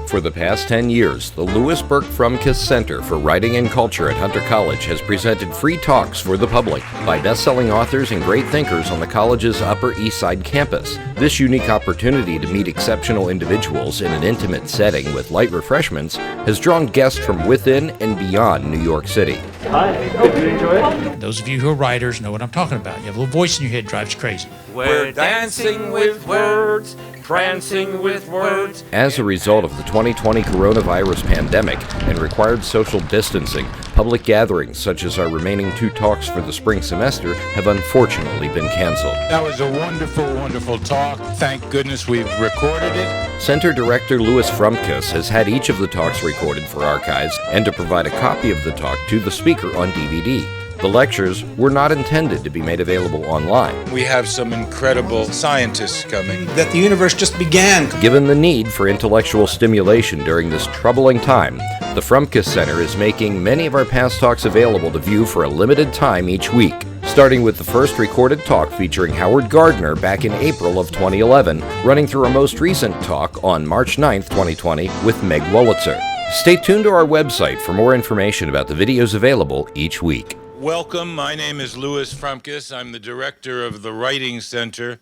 For the past 10 years, the Louis Burke Frumkes Center for Writing and Culture at Hunter College has presented free talks for the public by best-selling authors and great thinkers on the college's Upper East Side campus. This unique opportunity to meet exceptional individuals in an intimate setting with light refreshments has drawn guests from within and beyond New York City. Hi, did you enjoy it? Those of you who are writers know what I'm talking about. You have a little voice in your head, drives you crazy. We're dancing with words, prancing with words. As a result of the 2020 coronavirus pandemic and required social distancing, public gatherings such as our remaining 2 talks for the spring semester have unfortunately been canceled. That was a wonderful, wonderful talk. Thank goodness we've recorded it. Center Director Louis Frumkes has had each of the talks recorded for archives and to provide a copy of the talk to the speaker on DVD. The lectures were not intended to be made available online. We have some incredible scientists coming. That the universe just began. Given the need for intellectual stimulation during this troubling time, the Frumkes Center is making many of our past talks available to view for a limited time each week, starting with the first recorded talk featuring Howard Gardner back in April of 2011, running through our most recent talk on March 9th, 2020 with Meg Wolitzer. Stay tuned to our website for more information about the videos available each week. Welcome, my name is Louis Frumkes. I'm the director of the Writing Center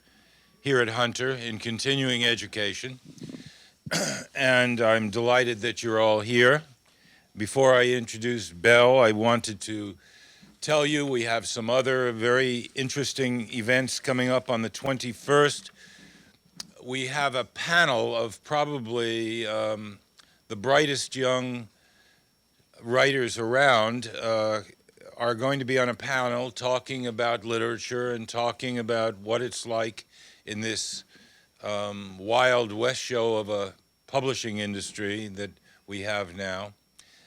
here at Hunter in continuing education. And I'm delighted that you're all here. Before I introduce Bel, I wanted to tell you we have some other very interesting events coming up on the 21st. We have a panel of probably the brightest young writers around are going to be on a panel talking about literature and talking about what it's like in this Wild West show of a publishing industry that we have now.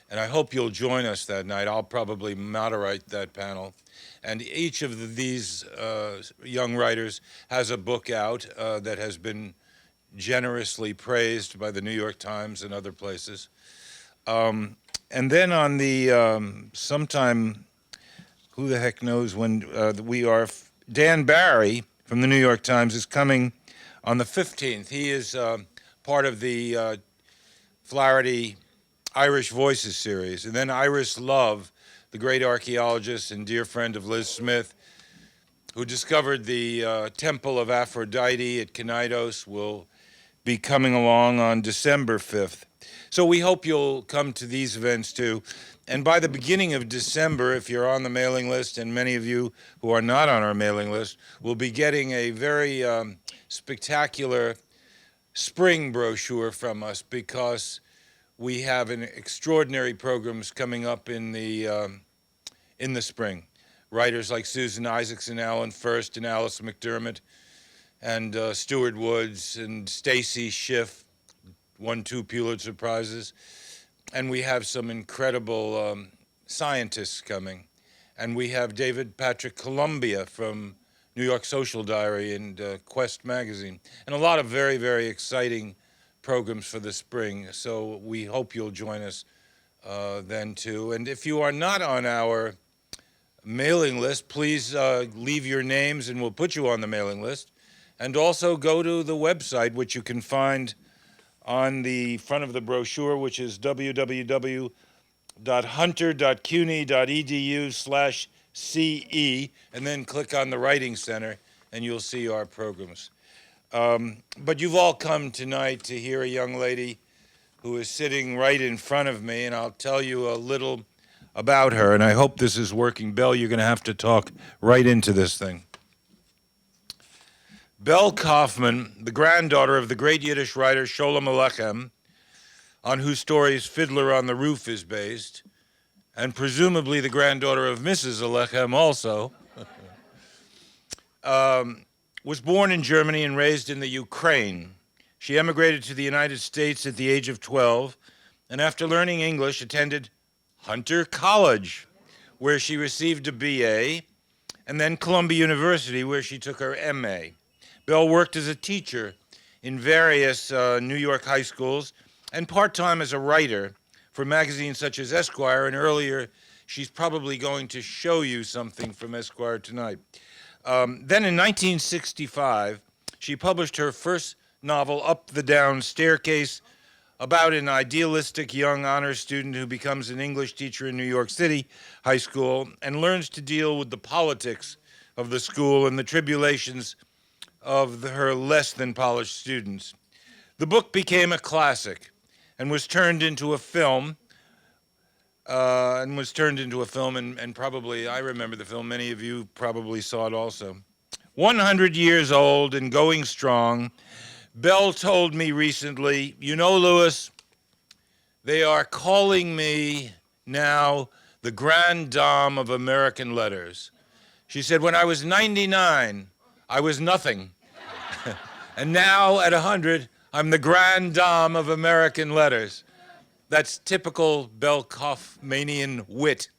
And I hope you'll join us that night. I'll probably moderate that panel. And each of these young writers has a book out that has been generously praised by the New York Times and other places. And then on the sometime, who the heck knows when we are, Dan Barry from the New York Times is coming on the 15th. He is part of the Flaherty Irish Voices series. And then Iris Love, the great archaeologist and dear friend of Liz Smith, who discovered the Temple of Aphrodite at Knidos, will be coming along on December 5th. So we hope you'll come to these events too. And by the beginning of December, if you're on the mailing list, and many of you who are not on our mailing list, will be getting a very spectacular spring brochure from us, because we have an extraordinary programs coming up in the spring. Writers like Susan Isaacson, Alan First, and Alice McDermott, and Stuart Woods, and Stacy Schiff won 2 Pulitzer Prizes. And we have some incredible scientists coming. And we have David Patrick Columbia from New York Social Diary and Quest magazine. And a lot of very, very exciting programs for the spring. So we hope you'll join us then too. And if you are not on our mailing list, please leave your names and we'll put you on the mailing list. And also go to the website, which you can find on the front of the brochure, which is www.hunter.cuny.edu/CE, and then click on the Writing Center, and you'll see our programs. But you've all come tonight to hear a young lady who is sitting right in front of me, and I'll tell you a little about her, and I hope this is working. Bel, you're going to have to talk right into this thing. Bel Kaufman, the granddaughter of the great Yiddish writer Sholem Aleichem, on whose stories Fiddler on the Roof is based, and presumably the granddaughter of Mrs. Aleichem also, was born in Germany and raised in the Ukraine. She emigrated to the United States at the age of 12, and after learning English, attended Hunter College, where she received a BA, and then Columbia University, where she took her MA. Bel worked as a teacher in various New York high schools and part-time as a writer for magazines such as Esquire, and earlier she's probably going to show you something from Esquire tonight. Then in 1965, she published her first novel, Up the Down Staircase, about an idealistic young honor student who becomes an English teacher in New York City High School and learns to deal with the politics of the school and the tribulations of her less than polished students. The book became a classic and was turned into a film, and probably I remember the film. Many of you probably saw it also. 100 years old and going strong, Bel told me recently, you know, Louis, they are calling me now the Grande Dame of American letters. She said, when I was 99, I was nothing. And now at 100, I'm the Grande Dame of American letters. That's typical Bel Kaufmanian wit.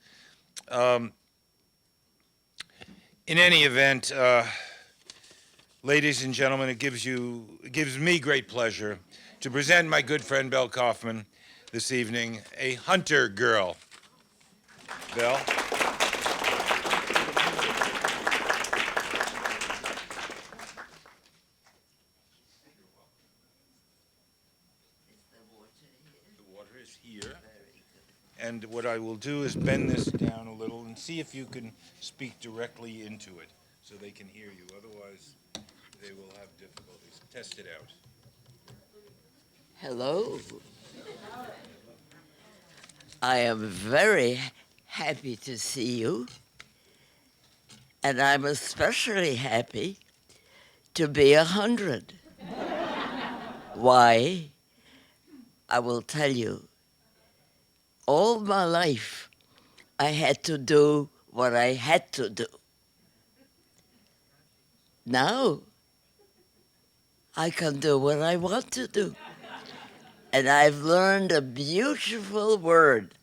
In any event, ladies and gentlemen, it gives me great pleasure to present my good friend Bel Kaufman this evening, a Hunter girl. Bel. The water is here. And what I will do is bend this down a little and see if you can speak directly into it so they can hear you. Otherwise, they will have difficulties. Test it out. Hello. I am very happy to see you, and I'm especially happy to be 100. Why? I will tell you. All my life, I had to do what I had to do. Now, I can do what I want to do. And I've learned a beautiful word,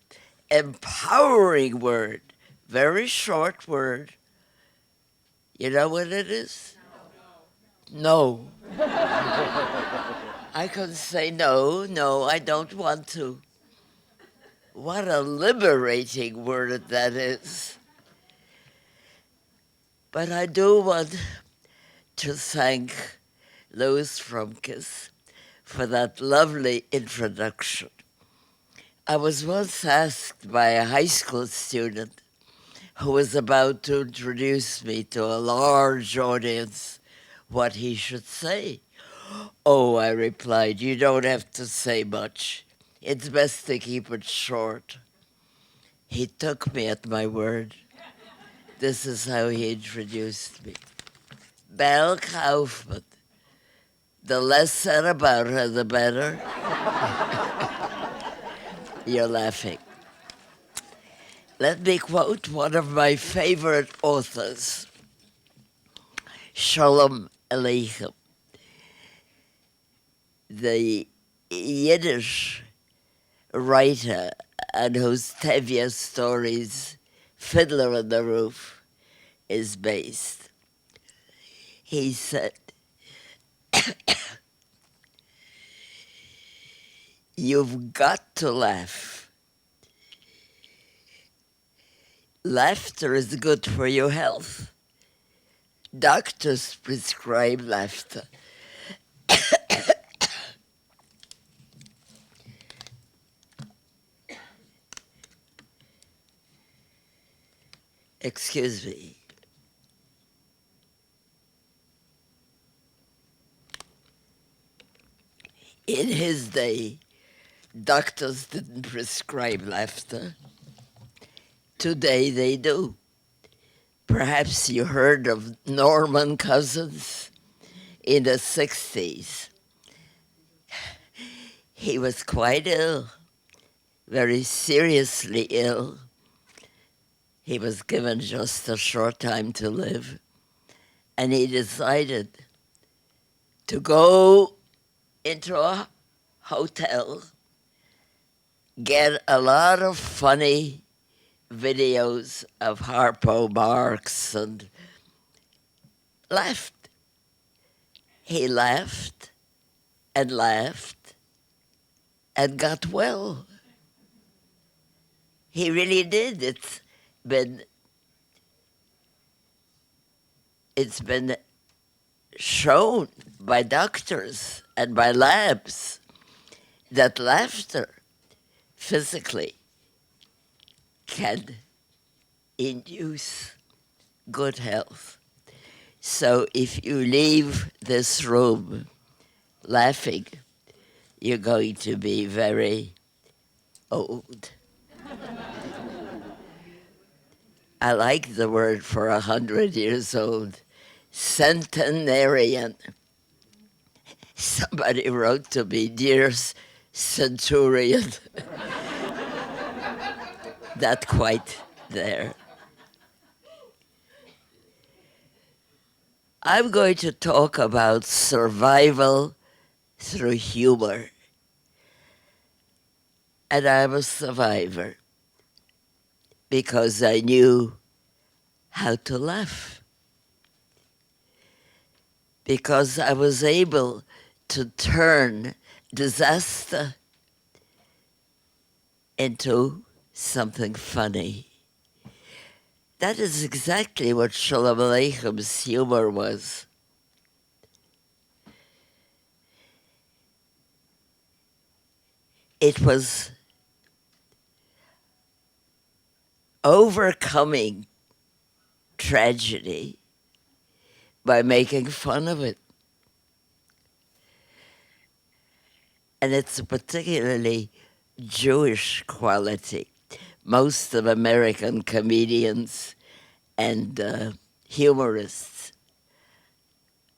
empowering word, very short word. You know what it is? No. I can say no, I don't want to. What a liberating word that is. But I do want to thank Louis Frumkes for that lovely introduction. I was once asked by a high school student who was about to introduce me to a large audience what he should say. Oh, I replied, you don't have to say much. It's best to keep it short. He took me at my word. This is how he introduced me. Bel Kaufman. The less said about her, the better. You're laughing. Let me quote one of my favorite authors, Shalom Aleichem, the Yiddish writer and whose Tevye stories Fiddler on the Roof is based. He said, you've got to laugh. Laughter is good for your health. Doctors prescribe laughter. Excuse me. In his day, doctors didn't prescribe laughter. Today they do. Perhaps you heard of Norman Cousins in the 60s. He was quite ill, very seriously ill. He was given just a short time to live, and he decided to go into a hotel, get a lot of funny videos of Harpo Marx and laughed. He laughed and got well. He really did. It's been shown by doctors and by labs that laughter physically can induce good health. So if you leave this room laughing, you're going to be very old. I like the word for 100 years old, centenarian. Somebody wrote to me, dear centurion. Not quite there. I'm going to talk about survival through humor. And I'm a survivor because I knew how to laugh. Because I was able to turn disaster into something funny. That is exactly what Shalom Aleicham's humor was. It was overcoming tragedy by making fun of it. And it's a particularly Jewish quality. Most of American comedians and humorists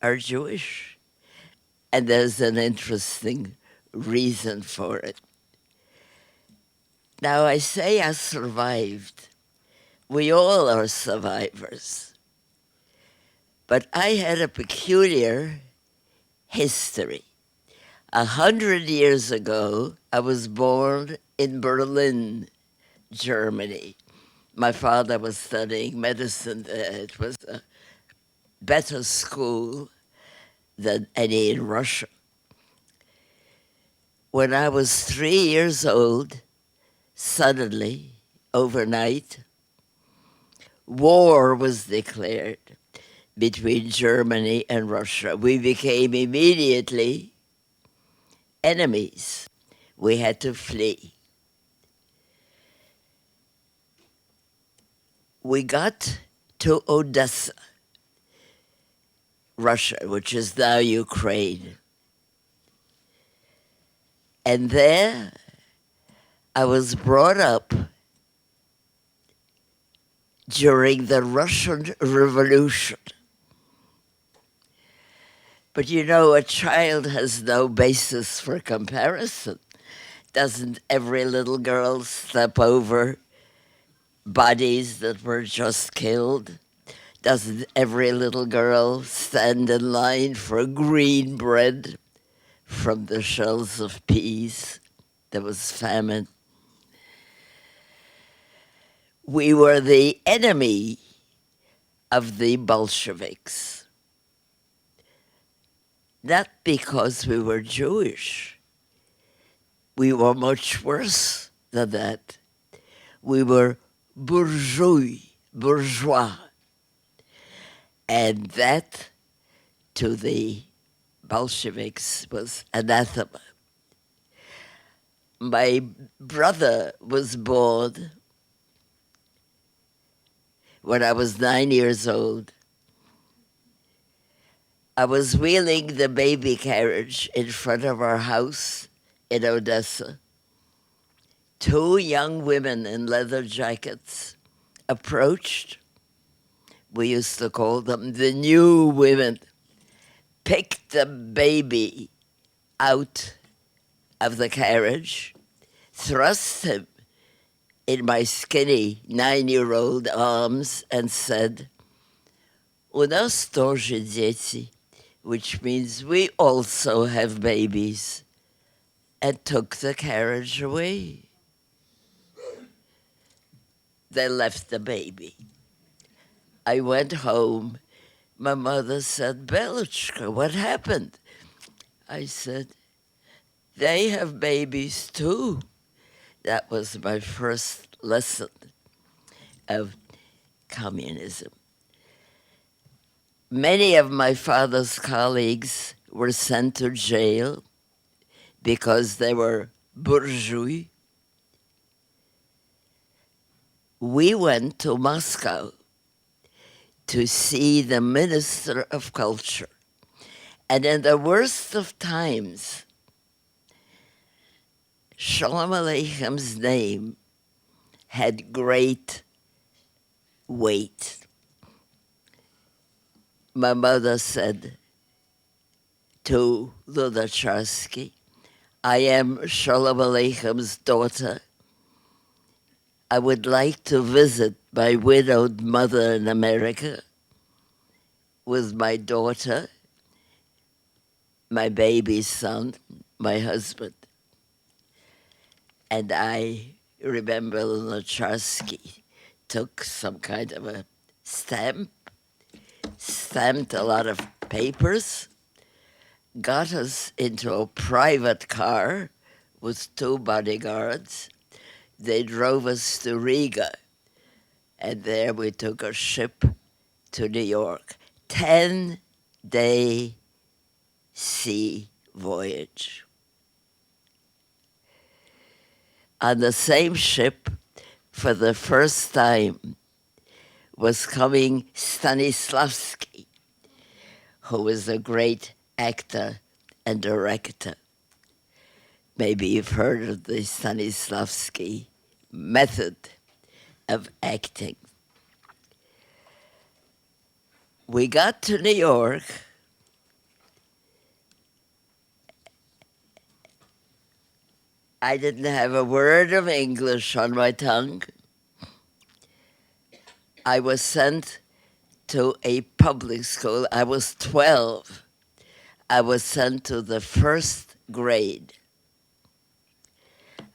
are Jewish. And there's an interesting reason for it. Now, I say I survived. We all are survivors. But I had a peculiar history. 100 years ago, I was born in Berlin, Germany. My father was studying medicine there. It was a better school than any in Russia. When I was 3 years old, suddenly, overnight, war was declared between Germany and Russia. We became immediately enemies. We had to flee. We got to Odessa, Russia, which is now Ukraine. And there I was brought up during the Russian Revolution. But you know, a child has no basis for comparison. Doesn't every little girl step over bodies that were just killed? Doesn't every little girl stand in line for green bread from the shells of peas? There was famine. We were the enemy of the Bolsheviks. Not because we were Jewish. We were much worse than that. We were bourgeois. And that, to the Bolsheviks, was anathema. My brother was born when I was 9 years old. I was wheeling the baby carriage in front of our house in Odessa. Two young women in leather jackets approached. We used to call them the new women. Picked the baby out of the carriage, thrust him in my skinny 9-year-old arms and said, "У нас тоже дети," which means we also have babies, and took the carriage away. They left the baby. I went home. My mother said, "Belchka, what happened?" I said, "They have babies too." That was my first lesson of communism. Many of my father's colleagues were sent to jail because they were bourgeois. We went to Moscow to see the Minister of Culture. And in the worst of times, Shalom Aleicham's name had great weight. My mother said to Lunacharsky, I am Shalom Aleicham's daughter. I would like to visit my widowed mother in America with my daughter, my baby son, my husband. And I remember Lunacharsky took some kind of a stamp, stamped a lot of papers, got us into a private car with 2 bodyguards. They drove us to Riga, and there we took a ship to New York. 10-day sea voyage. On the same ship, for the first time, was coming Stanislavski, who was a great actor and director. Maybe you've heard of the Stanislavski method of acting. We got to New York, I didn't have a word of English on my tongue. I was sent to a public school. I was 12. I was sent to the first grade.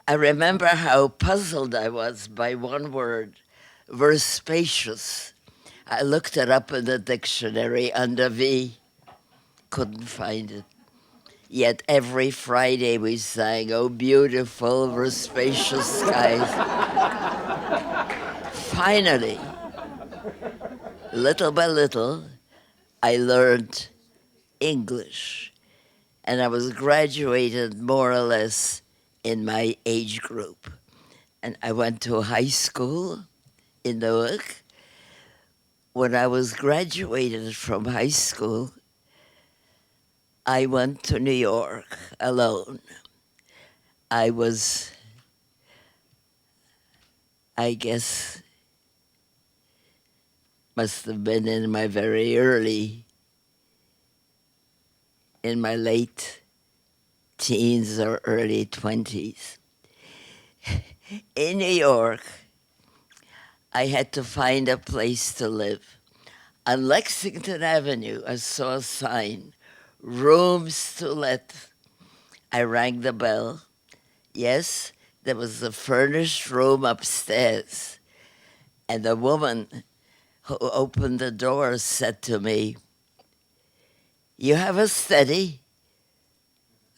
I remember how puzzled I was by one word, verspacious. I looked it up in the dictionary under V, couldn't find it. Yet every Friday we sang, oh beautiful verspacious skies. Finally, little by little, I learned English, and I was graduated more or less in my age group. And I went to high school in Newark. When I was graduated from high school, I went to New York alone. I was, I guess, must have been in my very early, in my late teens or early 20s. In New York, I had to find a place to live. On Lexington Avenue, I saw a sign, rooms to let. I rang the bell. Yes, there was a furnished room upstairs. And the woman who opened the door said to me, you have a steady?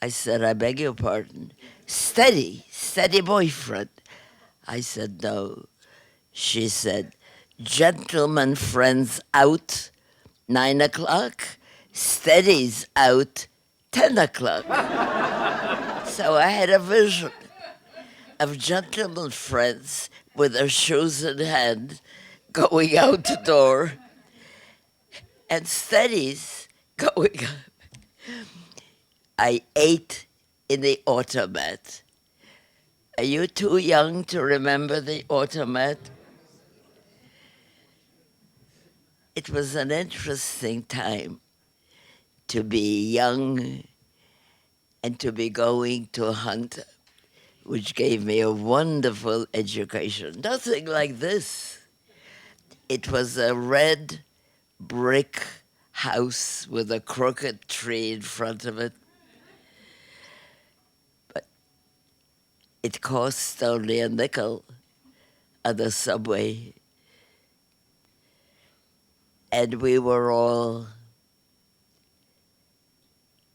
I said, I beg your pardon. Steady boyfriend. I said, no. She said, gentlemen friends out 9 o'clock, steadies out 10 o'clock. So I had a vision of gentlemen friends with their shoes in hand going out the door and steadies going up. I ate in the automat. Are you too young to remember the automat? It was an interesting time to be young and to be going to Hunter, which gave me a wonderful education. Nothing like this. It was a red brick house with a crooked tree in front of it. But it cost only a nickel on the subway. And we were all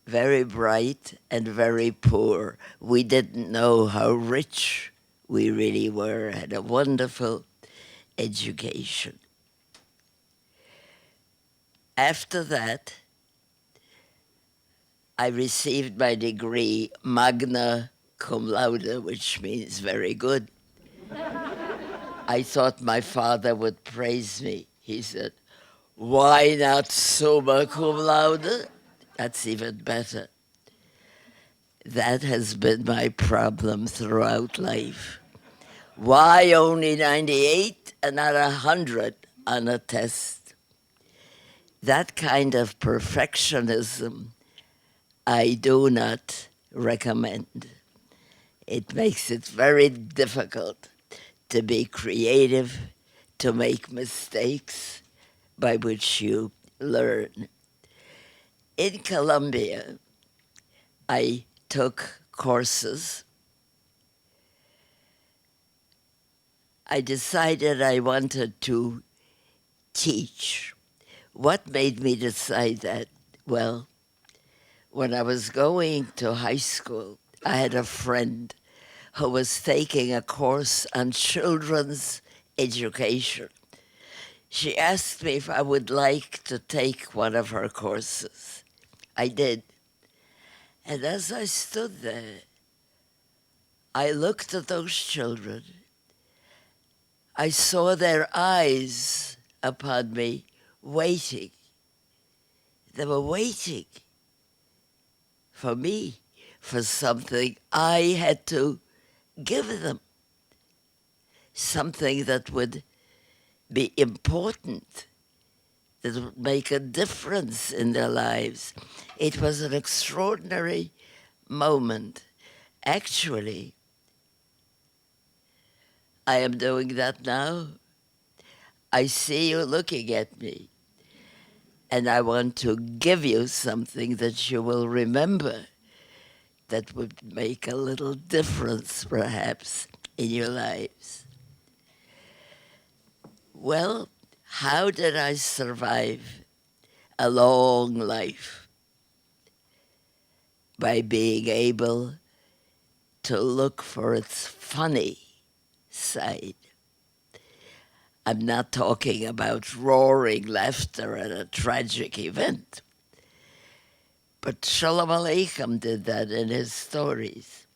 very bright and very poor. We didn't know how rich we really were, had a wonderful education. After that, I received my degree magna cum laude, which means very good. I thought my father would praise me. He said, "Why not summa cum laude?" That's even better. That has been my problem throughout life. Why only 98 and not 100 on a test? That kind of perfectionism I do not recommend. It makes it very difficult to be creative, to make mistakes by which you learn. In Colombia, I took courses. I decided I wanted to teach. What made me decide that? Well, when I was going to high school, I had a friend who was taking a course on children's education. She asked me if I would like to take one of her courses. I did. And as I stood there, I looked at those children. I saw their eyes upon me, waiting. They were waiting for me, for something I had to give them, something that would be important, that would make a difference in their lives. It was an extraordinary moment. Actually, I am doing that now. I see you looking at me, and I want to give you something that you will remember that would make a little difference, perhaps, in your lives. Well, how did I survive a long life? By being able to look for its funny side. I'm not talking about roaring laughter at a tragic event. But Shalom Aleichem did that in his stories.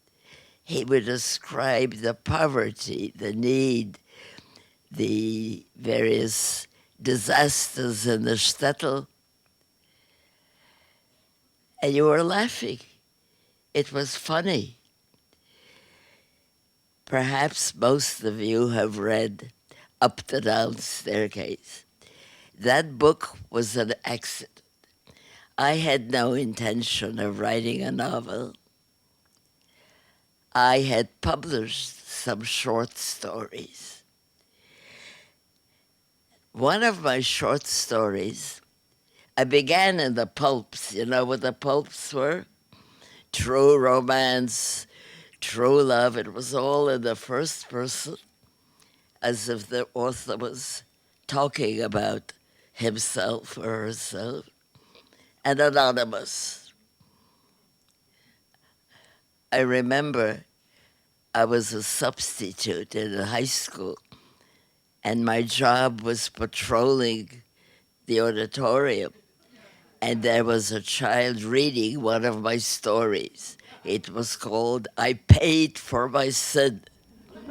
He would describe the poverty, the need, the various disasters in the shtetl, and you were laughing. It was funny. Perhaps most of you have read Up the Down Staircase. That book was an accident. I had no intention of writing a novel. I had published some short stories. One of my short stories, I began in the pulps. You know what the pulps were? True romance, true love. It was all in the first person, as if the author was talking about himself or herself, and anonymous. I remember I was a substitute in a high school, and my job was patrolling the auditorium, and there was a child reading one of my stories. It was called I Paid for My Sin.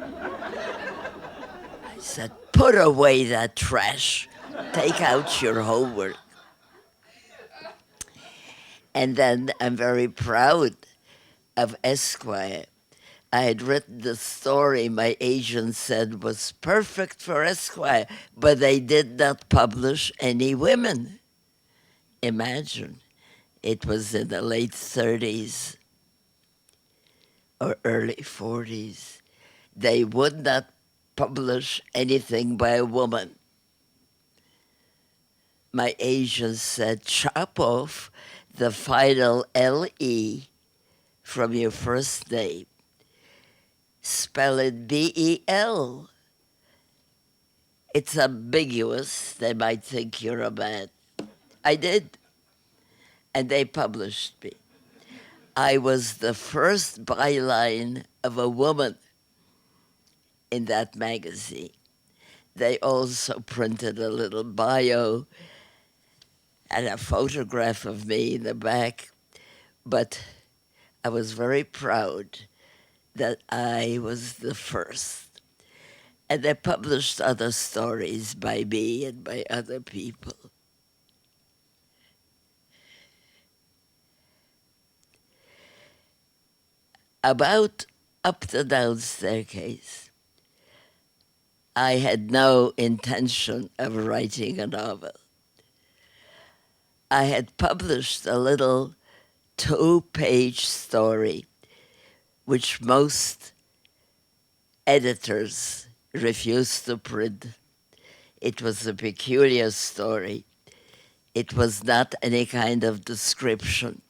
I said, put away that trash. Take out your homework. And then I'm very proud of Esquire. I had written the story my agent said was perfect for Esquire, but they did not publish any women. Imagine, it was in the late 30s or early 40s. They would not publish anything by a woman. My agent said, chop off the final L-E from your first name. Spell it B-E-L. It's ambiguous. They might think you're a man. I did. And they published me. I was the first byline of a woman in that magazine. They also printed a little bio and a photograph of me in the back But I was very proud that I was the first. And they published other stories by me and by other people. About Up the Down Staircase, I had no intention of writing a novel. I had published a little 2-page story, which most editors refused to print. It was a peculiar story. It was not any kind of description.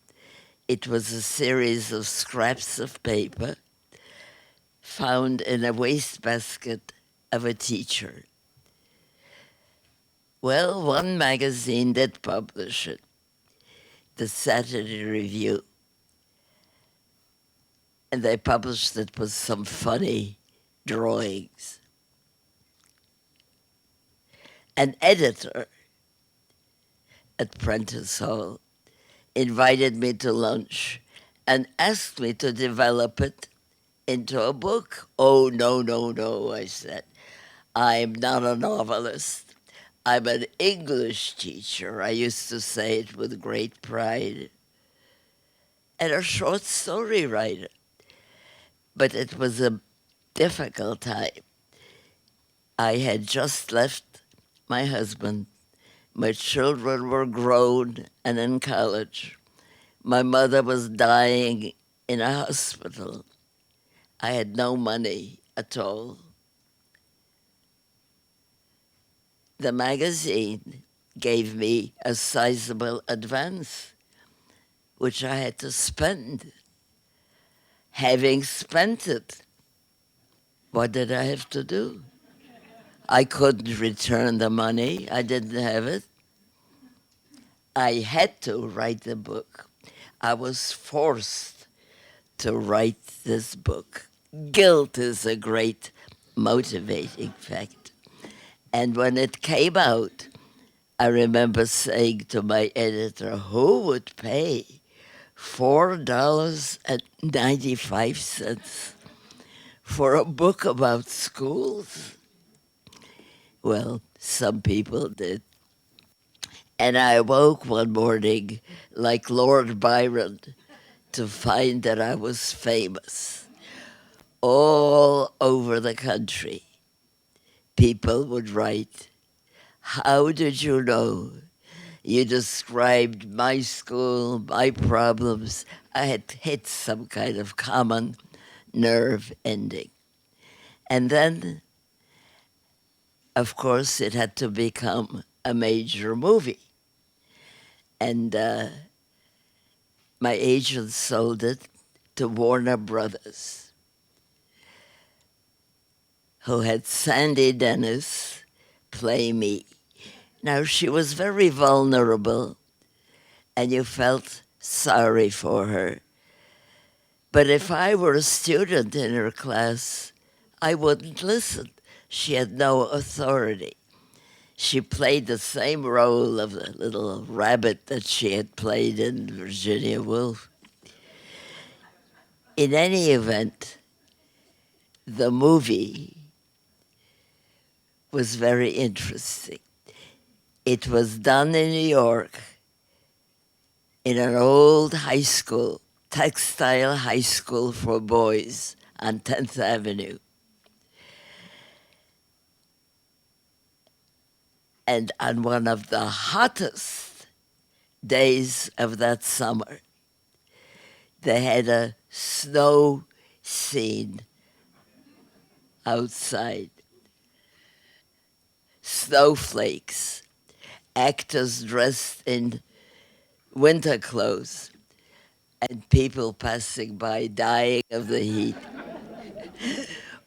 It was a series of scraps of paper found in a wastebasket of a teacher. Well, one magazine did publish it, the Saturday Review, and they published it with some funny drawings. An editor at Prentice Hall invited me to lunch and asked me to develop it into a book. Oh, no, no, no, I said. I'm not a novelist. I'm an English teacher. I used to say it with great pride. And a short story writer. But it was a difficult time. I had just left my husband. My children were grown and in college. My mother was dying in a hospital. I had no money at all. The magazine gave me a sizable advance, which I had to spend. Having spent it, what did I have to do? I couldn't return the money. I didn't have it. I had to write the book. I was forced to write this book. Guilt is a great motivating factor. And when it came out, I remember saying to my editor, who would pay $4.95 for a book about schools? Well, some people did. And I woke one morning like Lord Byron to find that I was famous. All over the country, people would write, how did you know? You described my school, my problems. I had hit some kind of common nerve ending. And then, of course, it had to become a major movie. And my agent sold it to Warner Brothers, who had Sandy Dennis play me. Now, she was very vulnerable, and you felt sorry for her. But if I were a student in her class, I wouldn't listen. She had no authority. She played the same role of the little rabbit that she had played in Virginia Woolf. In any event, the movie was very interesting. It was done in New York in an old high school, textile high school for boys on 10th Avenue. And on one of the hottest days of that summer, they had a snow scene outside. Snowflakes, actors dressed in winter clothes, and people passing by dying of the heat.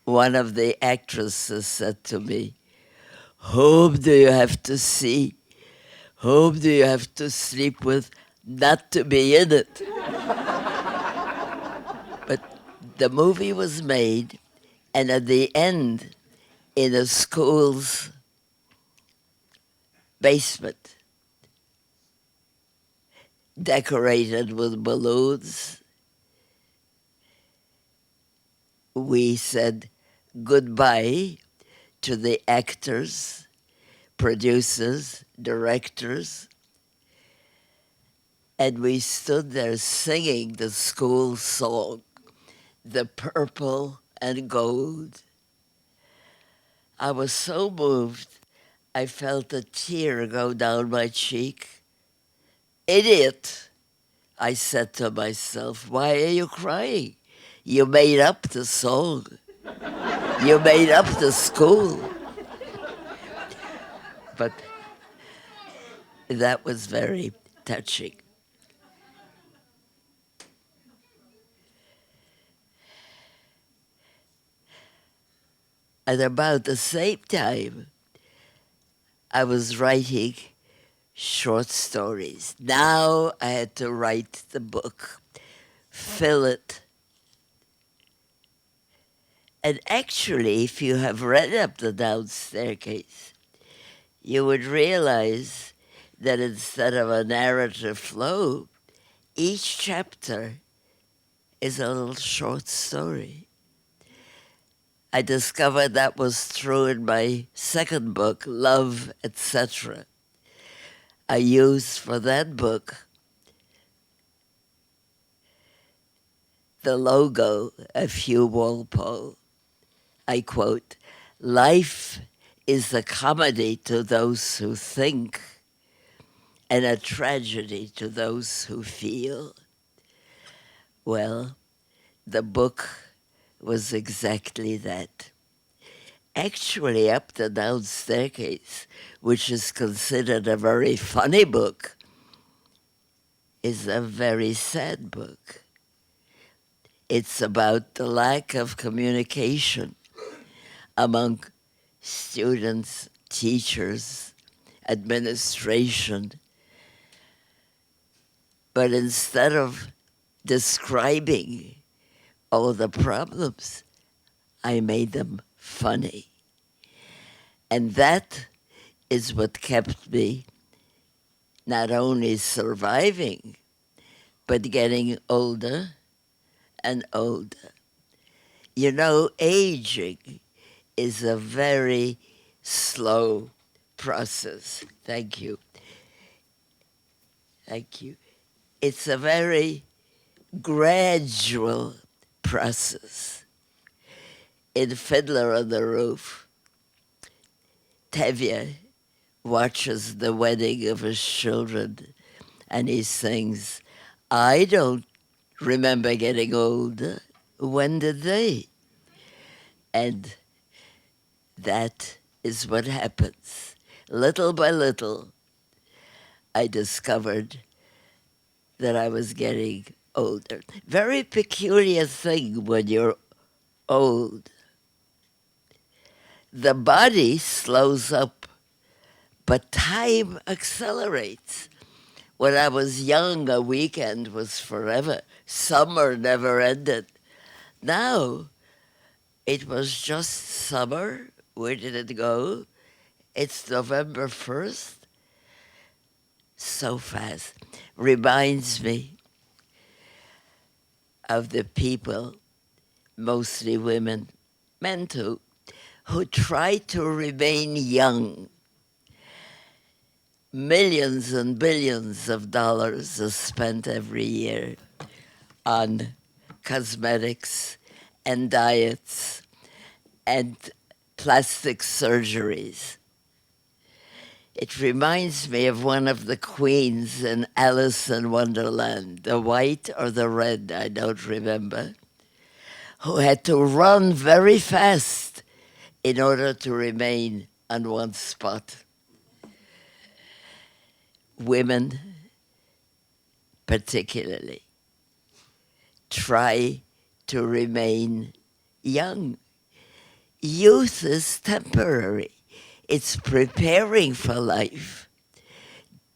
One of the actresses said to me, whom do you have to see? Whom do you have to sleep with not to be in it? But the movie was made, and at the end, in a school's basement, decorated with balloons. We said goodbye to the actors, producers, directors, and we stood there singing the school song, The Purple and Gold. I was so moved, I felt a tear go down my cheek. Idiot, I said to myself, why are you crying? You made up the song. You made up the school. But that was very touching. At about the same time, I was writing short stories. Now I had to write the book, fill it. And actually, if you have read Up the Down Staircase, you would realize that instead of a narrative flow, each chapter is a little short story. I discovered that was true in my second book, Love, etc. I used for that book the logo of Hugh Walpole. I quote, life is a comedy to those who think and a tragedy to those who feel. Well, the book was exactly that. Actually, Up the Down Staircase, which is considered a very funny book, is a very sad book. It's about the lack of communication among students, teachers, administration. But instead of describing all the problems, I made them funny. And that is what kept me not only surviving, but getting older and older. You know, aging is a very slow process. Thank you. Thank you. It's a very gradual process. In Fiddler on the Roof, Tevye watches the wedding of his children and he sings, I don't remember getting older. When did they? And that is what happens. Little by little, I discovered that I was getting older. Very peculiar thing when you're old. The body slows up, but time accelerates. When I was young, a weekend was forever. Summer never ended. Now, it was just summer. Where did it go? It's November 1st. So fast. Reminds me of the people, mostly women, men too, who try to remain young. Millions and billions of dollars are spent every year on cosmetics and diets and plastic surgeries. It reminds me of one of the queens in Alice in Wonderland, the white or the red, I don't remember, who had to run very fast in order to remain on one spot. Women, particularly, try to remain young. Youth is temporary. It's preparing for life.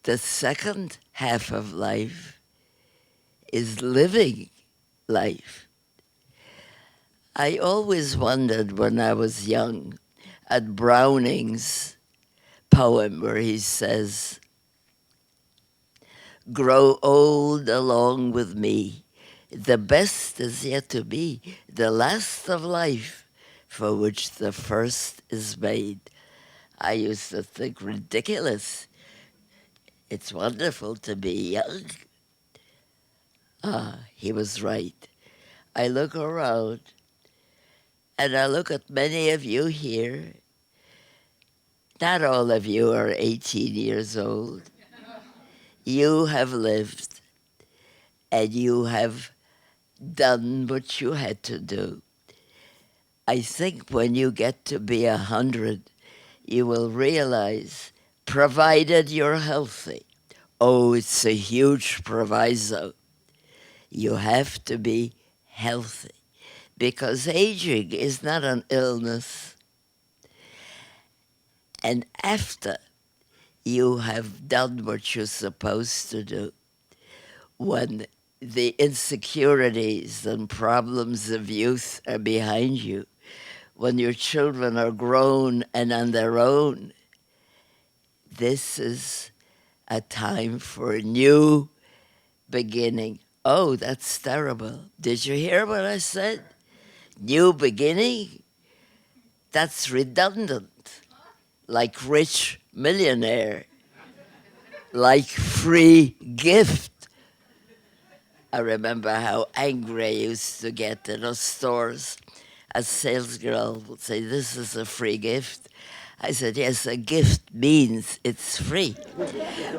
The second half of life is living life. I always wondered when I was young at Browning's poem where he says, grow old along with me. The best is yet to be, the last of life, for which the first is made. I used to think ridiculous. It's wonderful to be young. Ah, he was right. I look around, and I look at many of you here. Not all of you are 18 years old. You have lived, and you have done what you had to do. I think when you get to be 100, you will realize, provided you're healthy, oh, it's a huge proviso. You have to be healthy because aging is not an illness. And after you have done what you're supposed to do, when the insecurities and problems of youth are behind you, when your children are grown and on their own, this is a time for a new beginning. Oh, that's terrible. Did you hear what I said? New beginning? That's redundant. Like rich millionaire. Like free gift. I remember how angry I used to get in those stores. A salesgirl would say, "This is a free gift." I said, "Yes, a gift means it's free."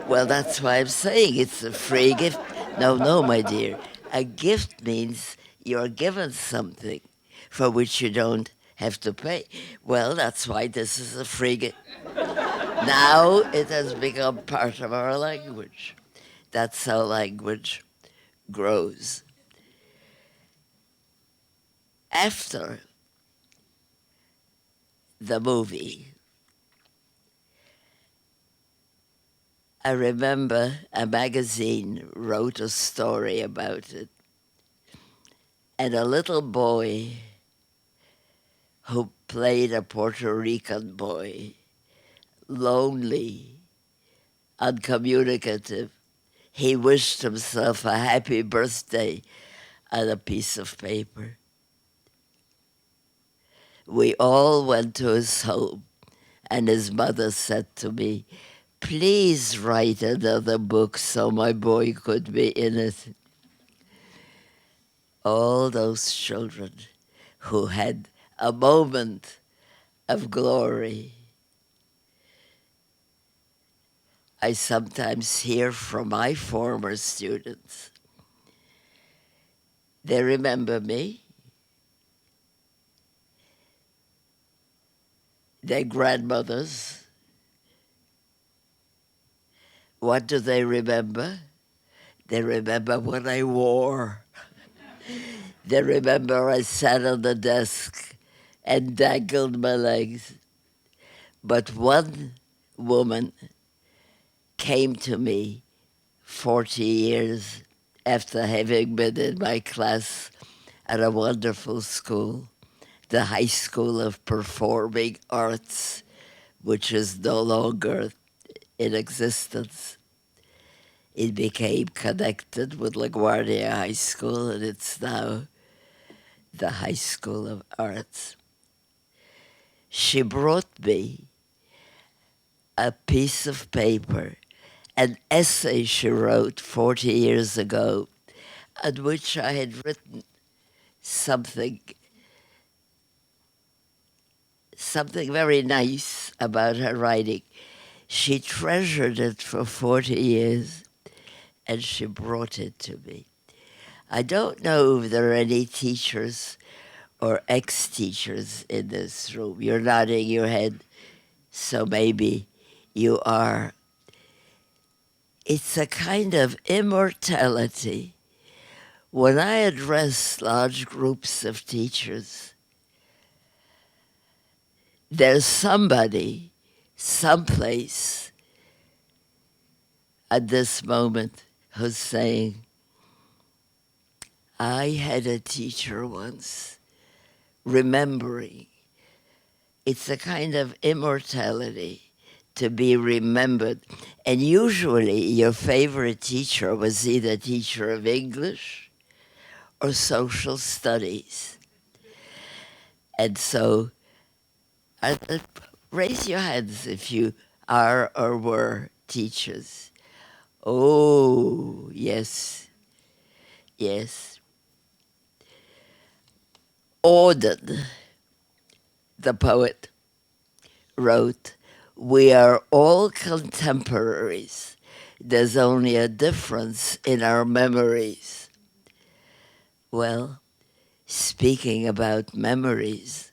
"Well, that's why I'm saying it's a free gift." No, my dear. A gift means you're given something for which you don't have to pay. "Well, that's why this is a free gift." Now it has become part of our language. That's how language grows. After the movie, I remember a magazine wrote a story about it. And a little boy who played a Puerto Rican boy, lonely, uncommunicative, he wished himself a happy birthday on a piece of paper. We all went to his home, and his mother said to me, "Please write another book so my boy could be in it." All those children who had a moment of glory. I sometimes hear from my former students. They remember me. Their grandmothers. What do they remember? They remember what I wore. They remember I sat on the desk and dangled my legs. But one woman came to me 40 years after having been in my class at a wonderful school, the High School of Performing Arts, which is no longer in existence. It became connected with LaGuardia High School, and it's now the High School of Arts. She brought me a piece of paper, an essay she wrote 40 years ago, on which I had written something very nice about her writing. She treasured it for 40 years, and she brought it to me. I don't know if there are any teachers or ex-teachers in this room. You're nodding your head, so maybe you are. It's a kind of immortality. When I address large groups of teachers, there's somebody, someplace at this moment who's saying, "I had a teacher once," remembering. It's a kind of immortality to be remembered. And usually your favorite teacher was either teacher of English or social studies. And so, raise your hands if you are or were teachers. Oh, yes, yes. Auden, the poet, wrote, "We are all contemporaries. There's only a difference in our memories." Well, speaking about memories,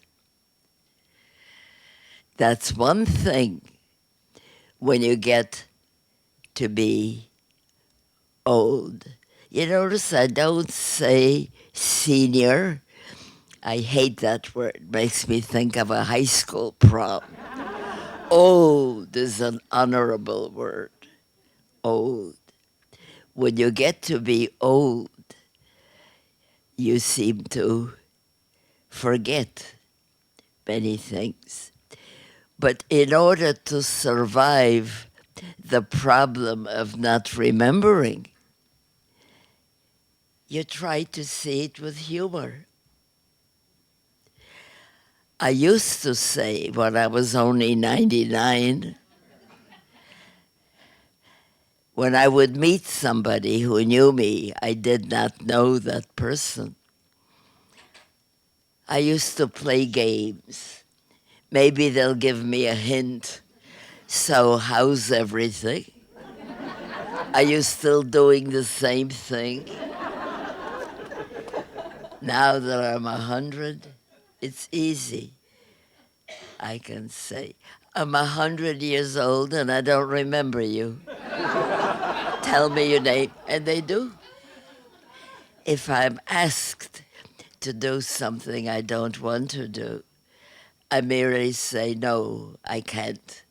that's one thing when you get to be old. You notice I don't say senior. I hate that word. It makes me think of a high school prom. Old is an honorable word. Old. When you get to be old, you seem to forget many things. But in order to survive the problem of not remembering, you try to see it with humor. I used to say when I was only 99, when I would meet somebody who knew me, I did not know that person. I used to play games. Maybe they'll give me a hint. So, how's everything? Are you still doing the same thing? Now that I'm 100, it's easy. I can say, I'm 100 years old and I don't remember you. Tell me your name, and they do. If I'm asked to do something I don't want to do, I merely say, no, I can't.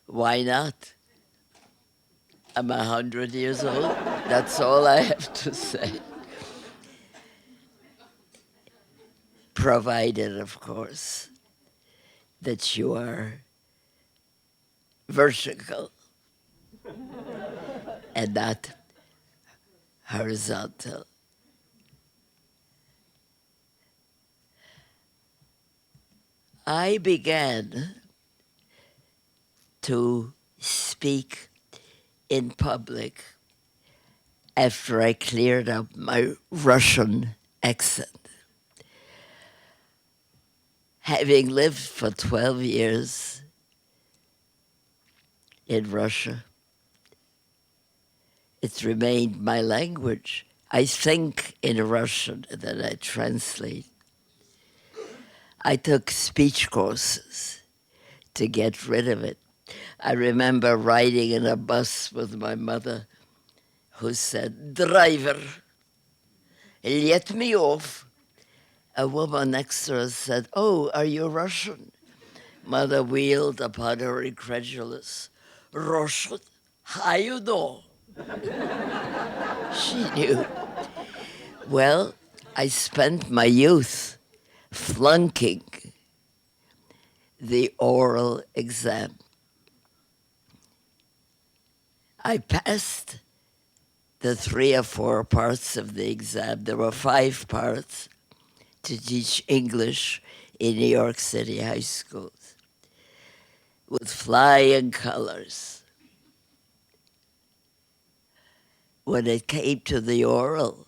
Why not? I'm 100 years old. That's all I have to say. Provided, of course, that you are vertical and not horizontal. I began to speak in public after I cleared up my Russian accent. Having lived for 12 years in Russia, it's remained my language. I think in Russian and then I translate. I took speech courses to get rid of it. I remember riding in a bus with my mother who said, "Driver, let me off." A woman next to her said, "Oh, are you Russian?" Mother wheeled upon her incredulous. "Russian? How you know?" She knew. Well, I spent my youth flunking the oral exam. I passed the 3 or 4 parts of the exam. There were 5 parts to teach English in New York City high schools with flying colors. When it came to the oral,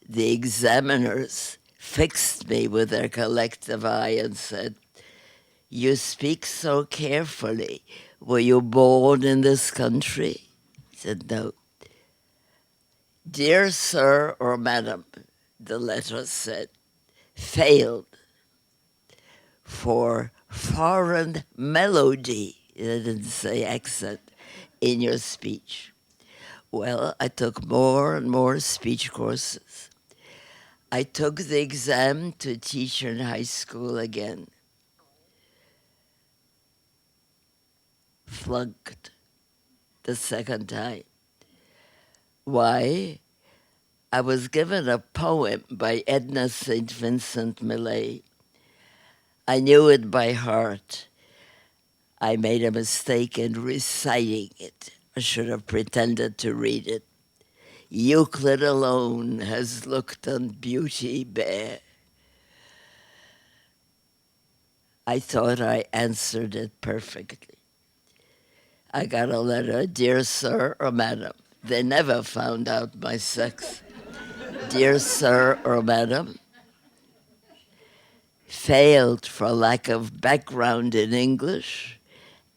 the examiners fixed me with their collective eye and said, "You speak so carefully. Were you born in this country?" I said, "No." "Dear sir or madam," the letter said, "failed for foreign melody," it didn't say accent, "in your speech." Well, I took more and more speech courses. I took the exam to teach in high school again. Flunked the second time. Why? I was given a poem by Edna St. Vincent Millay. I knew it by heart. I made a mistake in reciting it. I should have pretended to read it. Euclid alone has looked on beauty bare. I thought I answered it perfectly. I got a letter, dear sir or madam. They never found out my sex. Dear sir or madam, failed for lack of background in English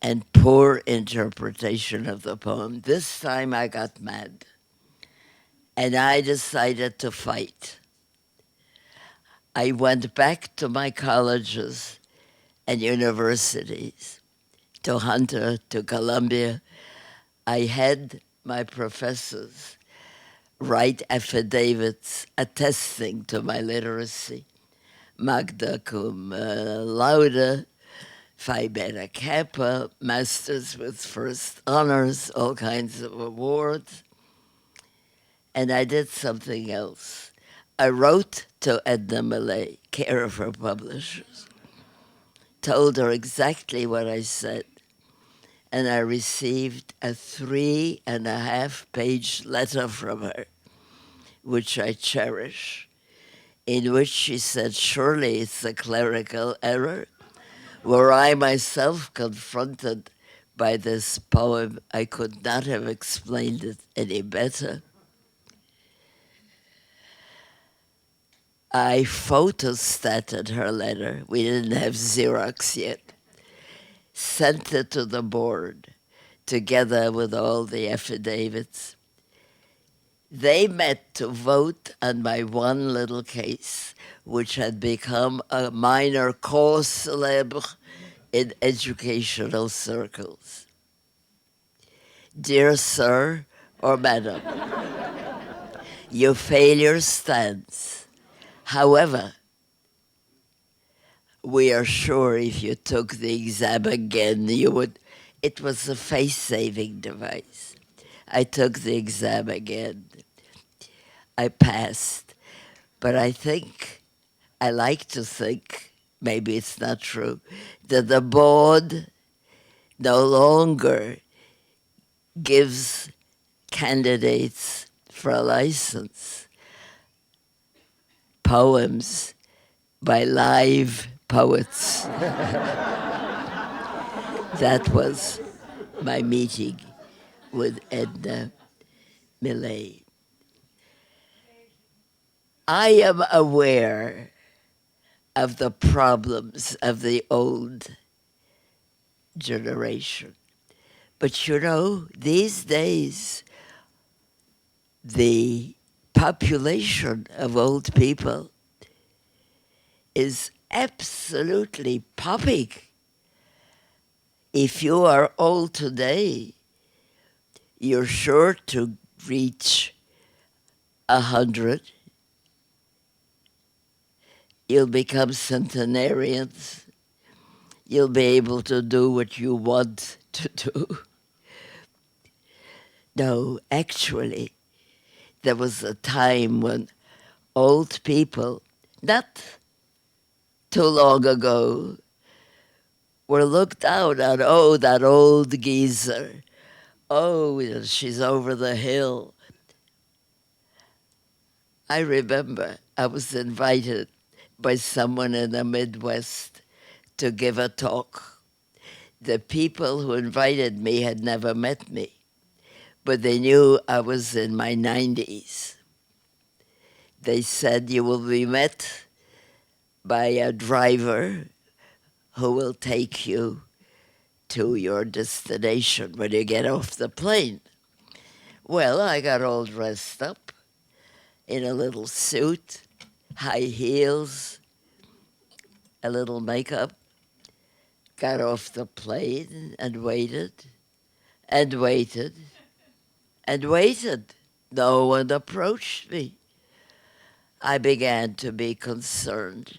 and poor interpretation of the poem. This time I got mad, and I decided to fight. I went back to my colleges and universities, to Hunter, to Columbia. I had my professors write affidavits attesting to my literacy. Magna cum laude, Phi Beta Kappa, masters with first honors, all kinds of awards. And I did something else. I wrote to Edna Millay, care of her publishers, told her exactly what I said, and I received a 3.5-page letter from her, which I cherish, in which she said, surely it's a clerical error. Were I myself confronted by this poem, I could not have explained it any better. I photostated her letter. We didn't have Xerox yet. Sent it to the board together with all the affidavits. They met to vote on my one little case, which had become a minor cause célèbre in educational circles. Dear sir or madam, your failure stands. However, we are sure if you took the exam again, you would. It was a face-saving device. I took the exam again. I passed. But I like to think, maybe it's not true, that the board no longer gives candidates for a license poems by live poets. That was my meeting with Edna Millay. I am aware of the problems of the old generation. But you know, these days, the population of old people is absolutely popping. If you are old today, you're sure to reach 100. You'll become centenarians. You'll be able to do what you want to do. No, actually, there was a time when old people, not too long ago, were looked down on. Oh, that old geezer. Oh, she's over the hill. I remember I was invited by someone in the Midwest to give a talk. The people who invited me had never met me, but they knew I was in my 90s. They said, you will be met by a driver who will take you to your destination when you get off the plane. Well, I got all dressed up in a little suit, high heels, a little makeup, got off the plane and waited and waited and waited. No one approached me. I began to be concerned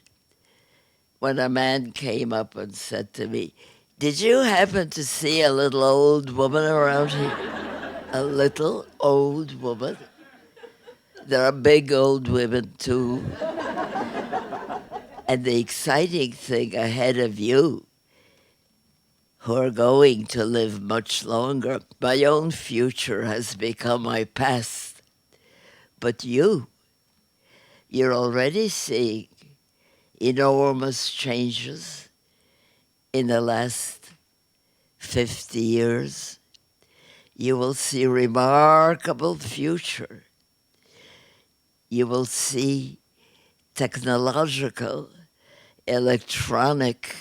when a man came up and said to me, did you happen to see a little old woman around here? A little old woman? There are big old women too. And the exciting thing ahead of you, who are going to live much longer. My own future has become my past. But you're already seeing enormous changes in the last 50 years. You will see remarkable future. You will see technological, electronic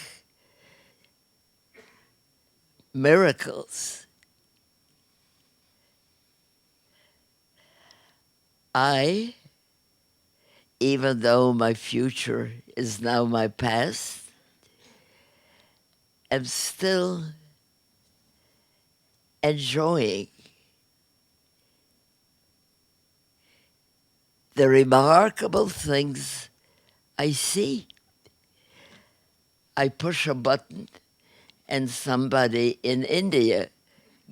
miracles. I, even though my future is now my past, am still enjoying the remarkable things I see. I push a button and somebody in India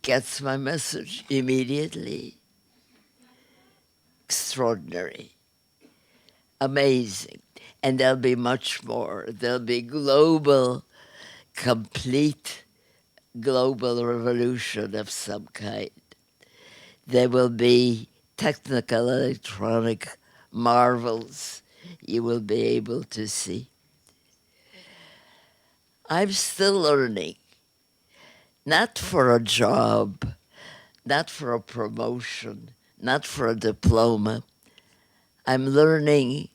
gets my message immediately. Extraordinary. Amazing. And there'll be much more. There'll be complete global revolution of some kind. There will be technical electronic marvels you will be able to see. I'm still learning, not for a job, not for a promotion, not for a diploma. I'm learning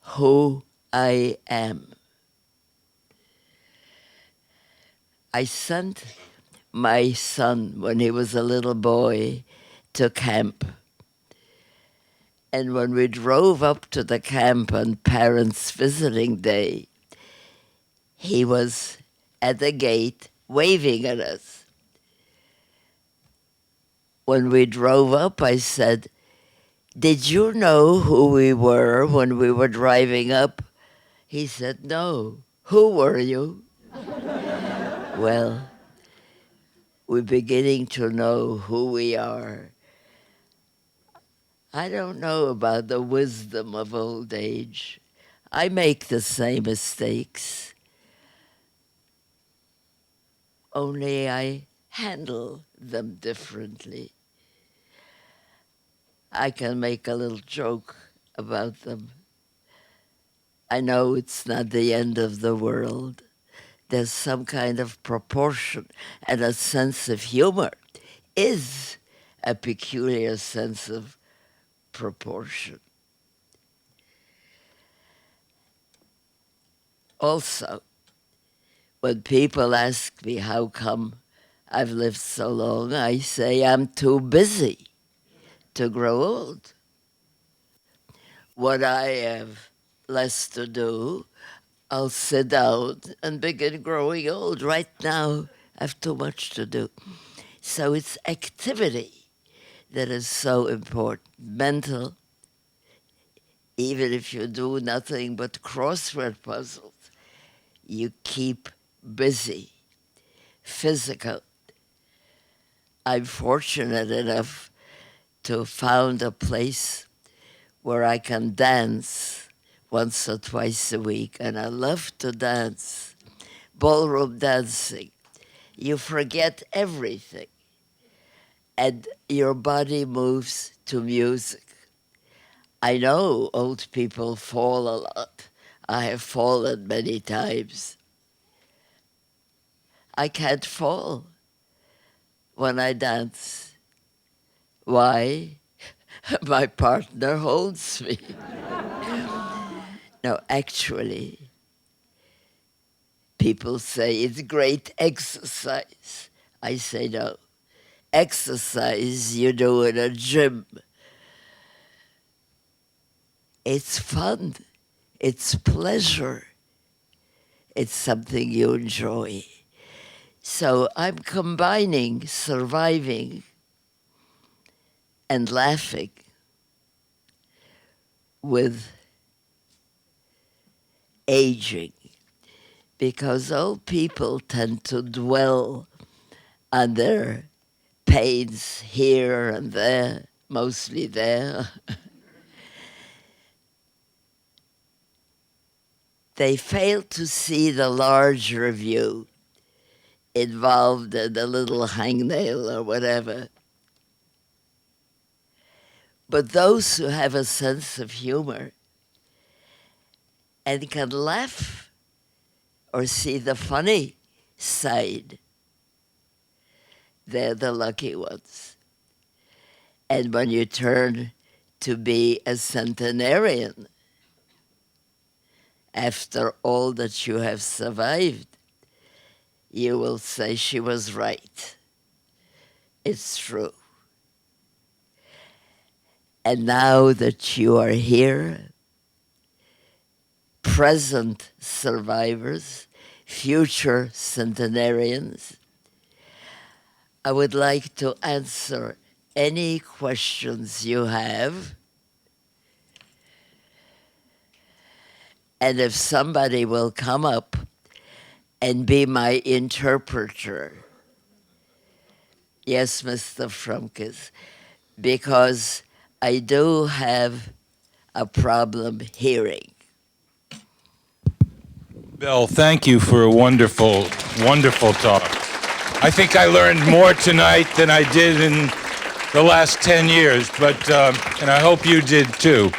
who I am. I sent my son, when he was a little boy, to camp. And when we drove up to the camp on Parents' Visiting Day, he was at the gate waving at us. When we drove up, I said, "Did you know who we were when we were driving up?" He said, "No. Who were you?" Well, we're beginning to know who we are. I don't know about the wisdom of old age. I make the same mistakes, only I handle them differently. I can make a little joke about them. I know it's not the end of the world. There's some kind of proportion, and a sense of humor is a peculiar sense of proportion. Also, when people ask me how come I've lived so long, I say I'm too busy to grow old. When I have less to do, I'll sit down and begin growing old. Right now, I have too much to do. So it's activity that is so important. Mental, even if you do nothing but crossword puzzles, you keep busy. Physical. I'm fortunate enough to found a place where I can dance once or twice a week, and I love to dance. Ballroom dancing. You forget everything, and your body moves to music. I know old people fall a lot. I have fallen many times. I can't fall when I dance. Why? My partner holds me. No, actually, people say it's great exercise. I say no. Exercise you do in a gym. It's fun. It's pleasure. It's something you enjoy. So I'm combining surviving and laughing with aging, because old people tend to dwell on their pains here and there, mostly there. They fail to see the larger view. involved in a little hangnail or whatever. But those who have a sense of humor and can laugh or see the funny side, they're the lucky ones. And when you turn to be a centenarian, after all that you have survived, you will say she was right. It's true. And now that you are here, present survivors, future centenarians, I would like to answer any questions you have. And if somebody will come up and be my interpreter, yes, Mr. Frumkes, because I do have a problem hearing. Bel, thank you for a wonderful, wonderful talk. I think I learned more tonight than I did in the last 10 years, and I hope you did too.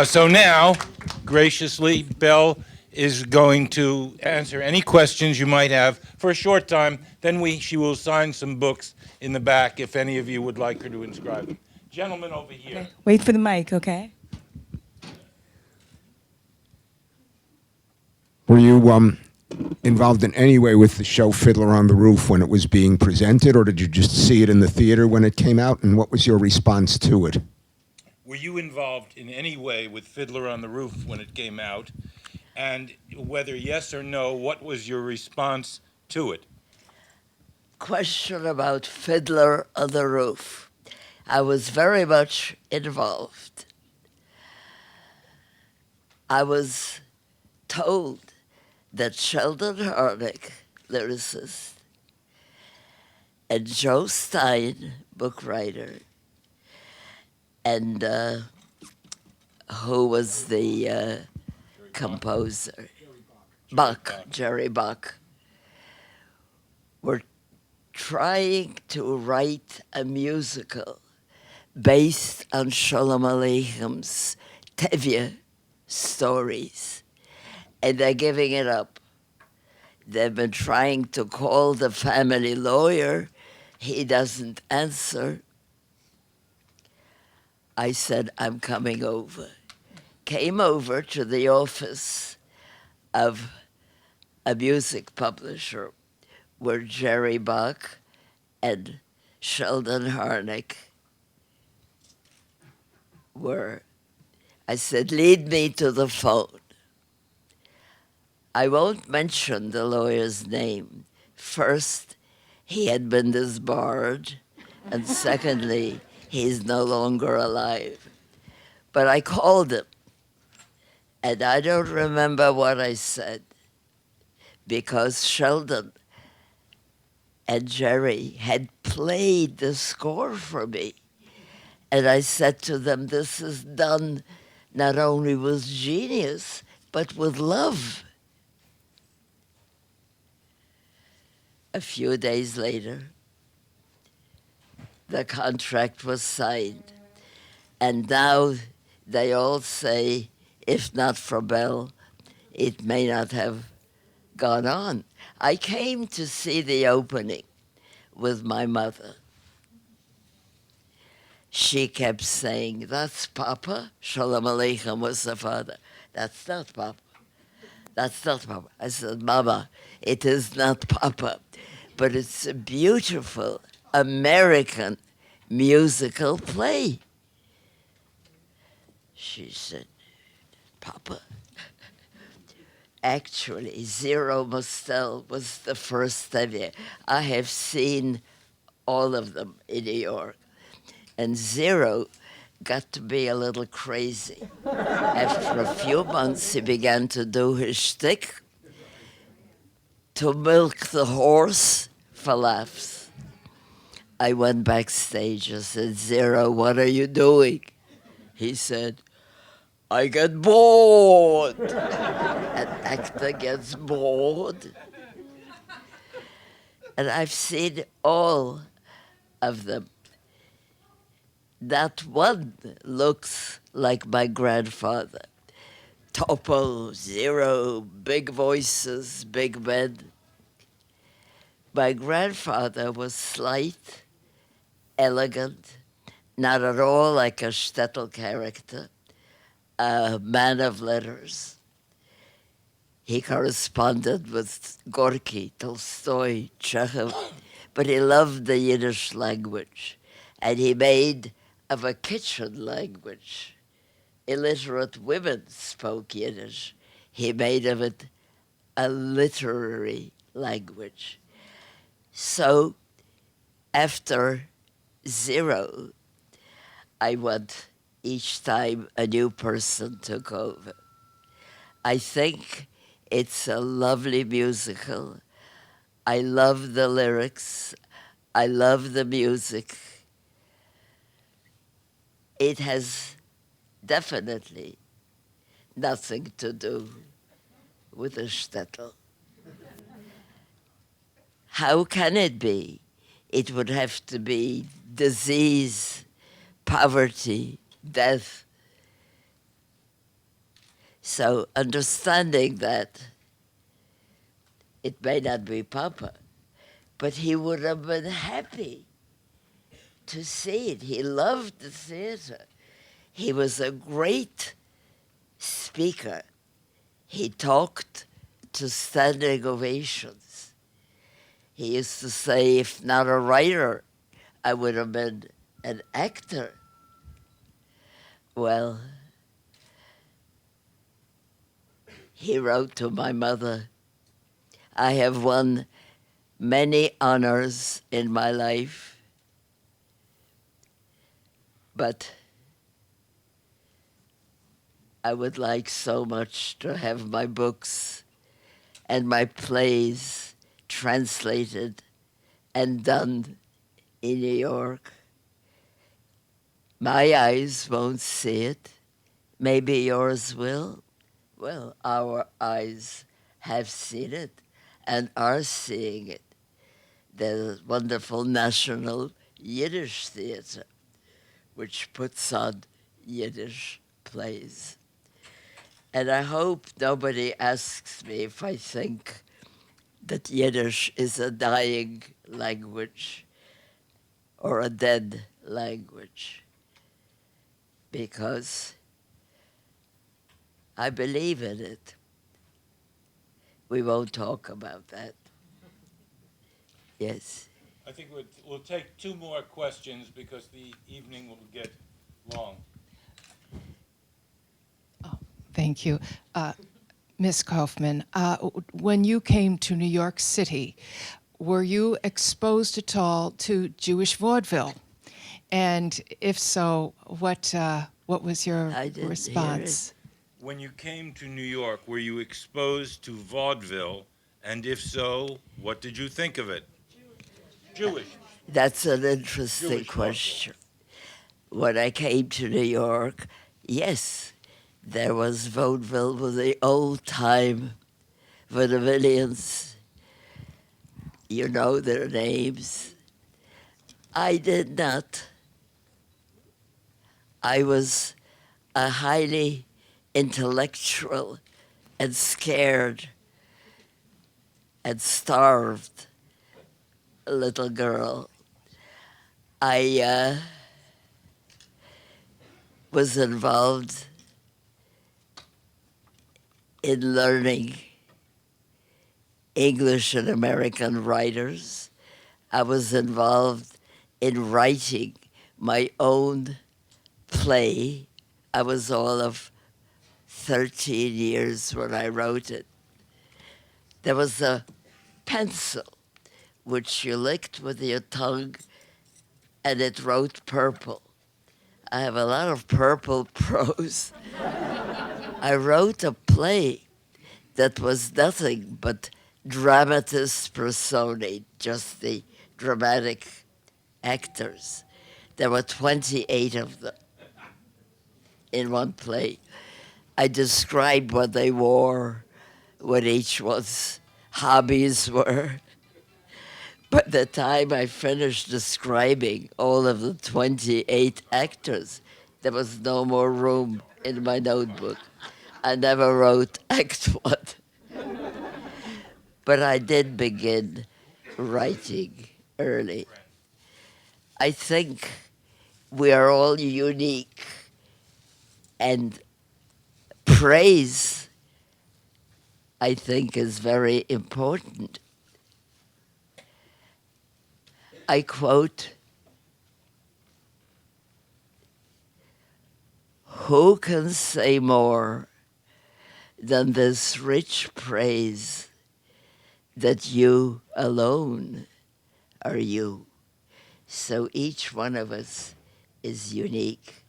So now, graciously, Bel is going to answer any questions you might have for a short time. Then she will sign some books in the back if any of you would like her to inscribe them. Gentleman over here. Okay. Wait for the mic, okay? Were you involved in any way with the show Fiddler on the Roof when it was being presented, or did you just see it in the theater when it came out, and what was your response to it? Were you involved in any way with Fiddler on the Roof when it came out? And whether yes or no, what was your response to it? Question about Fiddler on the Roof. I was very much involved. I was told that Sheldon Harnick, lyricist, and Joe Stein, book writer, and who was the composer? Jerry Bach, were trying to write a musical based on Sholem Aleicham's Tevye stories, and they're giving it up. They've been trying to call the family lawyer. He doesn't answer. I said, I'm coming over. Came over to the office of a music publisher where Jerry Bach and Sheldon Harnick were. I said, lead me to the phone. I won't mention the lawyer's name. First, he had been disbarred, and secondly, he's no longer alive. But I called him, and I don't remember what I said, because Sheldon and Jerry had played the score for me. And I said to them, this is done not only with genius, but with love. A few days later, the contract was signed. And now they all say, if not for Bel, it may not have gone on. I came to see the opening with my mother. She kept saying, that's Papa. Shalom Aleichem was the father. That's not Papa. That's not Papa. I said, Mama, it is not Papa, but it's a beautiful American musical play. She said, Papa. Actually, Zero Mostel was the first Tevye. I have seen all of them in New York. And Zero got to be a little crazy. After a few months, he began to do his shtick to milk the horse for laughs. I went backstage and said, Zero, what are you doing? He said, I get bored. An actor gets bored. And I've seen all of them. That one looks like my grandfather. Topo, zero, big voices, big men. My grandfather was slight, elegant, not at all like a shtetl character, a man of letters. He corresponded with Gorky, Tolstoy, Chekhov, but he loved the Yiddish language, and he made of a kitchen language. Illiterate women spoke Yiddish. He made of it a literary language. So after zero, I went each time a new person took over. I think it's a lovely musical. I love the lyrics. I love the music. It has definitely nothing to do with the shtetl. How can it be? It would have to be disease, poverty, death. So understanding that it may not be Papa, but he would have been happy to see it. He loved the theater. He was a great speaker. He talked to standing ovations. He used to say, if not a writer, I would have been an actor. Well, he wrote to my mother, I have won many honors in my life, but I would like so much to have my books and my plays translated and done in New York. My eyes won't see it. Maybe yours will. Well, our eyes have seen it and are seeing it. There's a wonderful National Yiddish Theater, which puts on Yiddish plays. And I hope nobody asks me if I think that Yiddish is a dying language or a dead language, because I believe in it. We won't talk about that. Yes. I think we'll take two more questions because the evening will get long. Thank you. Ms. Kaufman, when you came to New York City, were you exposed at all to Jewish vaudeville? And if so, what was your I didn't response? When you came to New York, were you exposed to vaudeville? And if so, what did you think of it? Jewish. That's an interesting Jewish question. When I came to New York, yes, there was vaudeville with the old-time vaudevillians. You know their names. I did not. I was a highly intellectual and scared and starved little girl. I was involved in learning English and American writers. I was involved in writing my own play. I was all of 13 years when I wrote it. There was a pencil which you licked with your tongue, and it wrote purple. I have a lot of purple prose. I wrote a play that was nothing but dramatis personae, just the dramatic actors. There were 28 of them in one play. I described what they wore, what each one's hobbies were. By the time I finished describing all of the 28 actors, there was no more room in my notebook. I never wrote Act One. But I did begin writing early. I think we are all unique, and praise, I think, is very important. I quote, "Who can say more than this rich praise that you alone are you?" So each one of us is unique.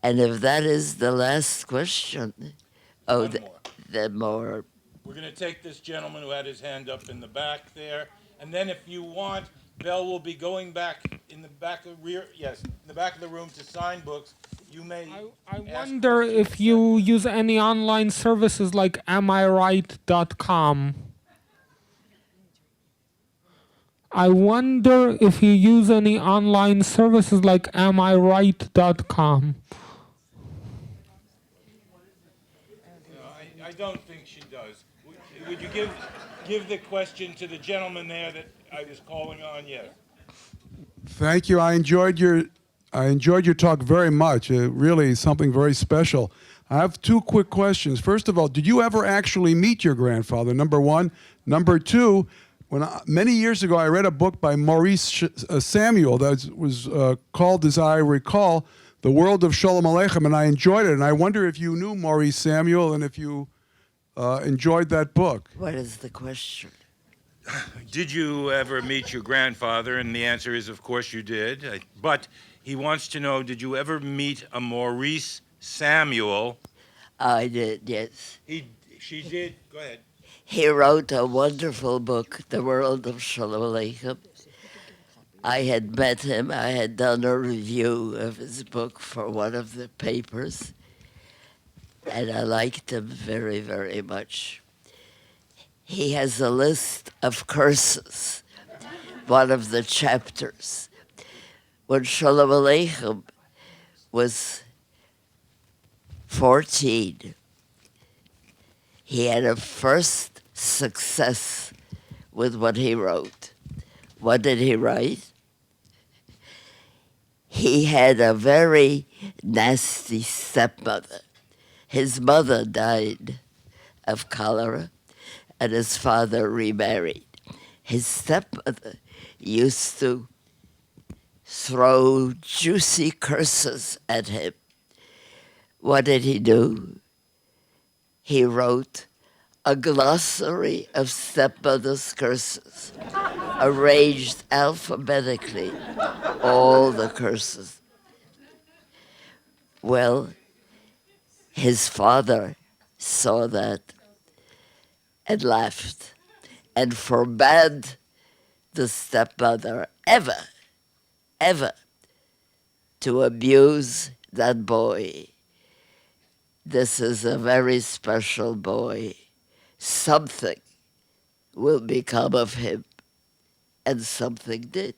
And if that is the last question, One more. the more. We're going to take this gentleman who had his hand up in the back there, and then if you want, Bel will be going back in the back of in the back of the room to sign books. You may. I wonder if you use any online services like amiright.com. I wonder if you use any online services like amiright.com. I don't think she does. Would you give the question to the gentleman there that I was calling on? Yes. Thank you. I enjoyed your talk very much. Really something very special. I have two quick questions. First of all, did you ever actually meet your grandfather? Number one. Number two, many years ago, I read a book by Maurice Samuel that was called, as I recall, The World of Shalom Aleichem, and I enjoyed it. And I wonder if you knew Maurice Samuel and if you enjoyed that book. What is the question? Did you ever meet your grandfather? And the answer is, of course, you did. But he wants to know, did you ever meet a Maurice Samuel? I did, yes. She did. Go ahead. He wrote a wonderful book, The World of Shalom Aleichem. I had met him. I had done a review of his book for one of the papers, and I liked him very, very much. He has a list of curses, one of the chapters. When Shalom Aleichem was 14, he had a first success with what he wrote. What did he write? He had a very nasty stepmother. His mother died of cholera, and his father remarried. His stepmother used to throw juicy curses at him. What did he do? He wrote a glossary of stepmother's curses, arranged alphabetically, all the curses. Well, his father saw that and laughed and forbade the stepmother ever to abuse that boy. This is a very special boy. Something will become of him, and something did.